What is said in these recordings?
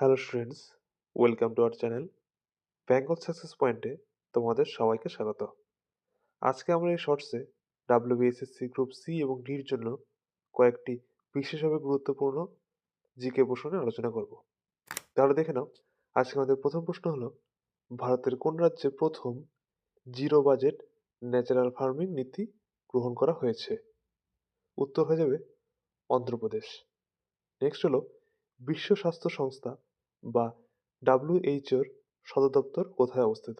Hello students, welcome to our channel Bengal success পয়েন্টে তোমাদের সবাইকে স্বাগত। আজকে আমরা এই শর্টসে ডাব্লিউবিএসএসসি গ্রুপ সি এবং ডির জন্য কয়েকটি বিশেষভাবে গুরুত্বপূর্ণ জিকে প্রশ্ন নিয়ে আলোচনা করব। তাহলে দেখে নাও, আজকে আমাদের প্রথম প্রশ্ন হলো, ভারতের কোন রাজ্যে প্রথম জিরো বাজেট ন্যাচারাল ফার্মিং নীতি গ্রহণ করা হয়েছে? উত্তর হয়ে যাবে অন্ধ্রপ্রদেশ। নেক্সট হলো, বিশ্ব স্বাস্থ্য সংস্থা বা ডাব্লিউএইচওর সদর দপ্তর কোথায় অবস্থিত?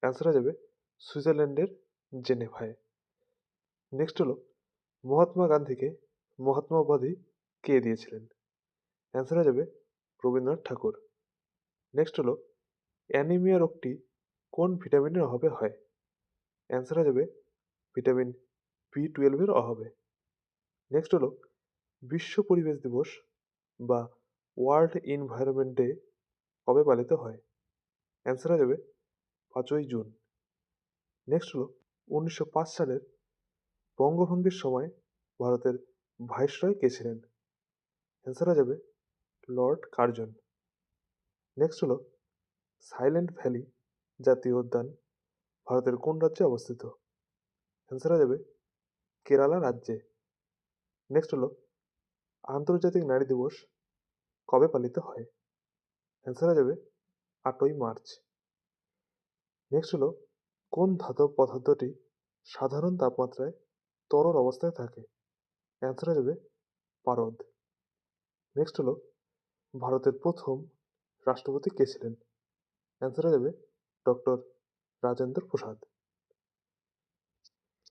অ্যান্সার হয়ে যাবে সুইজারল্যান্ডের জেনেভায়। নেক্সট হলো, মহাত্মা গান্ধীকে মহাত্মা উপাধি কে দিয়েছিলেন? অ্যান্সার হয়ে যাবে রবীন্দ্রনাথ ঠাকুর। নেক্সট হলো, অ্যানিমিয়া রোগটি কোন ভিটামিনের অভাবে হয়? অ্যান্সার হয়ে যাবে ভিটামিন বি 12 অভাবে। নেক্সট হলো, বিশ্ব পরিবেশ দিবস বা ওয়ার্ল্ড এনভায়রনমেন্ট ডে কবে পালিত হয়? অ্যান্সার হয়ে যাবে 5ই জুন। নেক্সট হলো, 1905 সালের বঙ্গভঙ্গের সময় ভারতের ভাইসরয় কে ছিলেন? অ্যান্সার হয়ে যাবে লর্ড কার্জন। নেক্সট হলো, সাইলেন্ট ভ্যালি জাতীয় উদ্যান ভারতের কোন রাজ্যে অবস্থিত? অ্যান্সার হয়ে যাবে কেরালা রাজ্যে। নেক্সট হলো, আন্তর্জাতিক নারী দিবস কবে পালিত হয়? অ্যান্সার হয়ে যাবে 8ই মার্চ। নেক্সট হলো, কোন ধাতব পদার্থটি সাধারণ তাপমাত্রায় তরল অবস্থায় থাকে? অ্যান্সার হয়ে যাবে পারদ। নেক্সট হলো, ভারতের প্রথম রাষ্ট্রপতি কে ছিলেন? অ্যান্সার হয়ে যাবে ডক্টর রাজেন্দ্র প্রসাদ।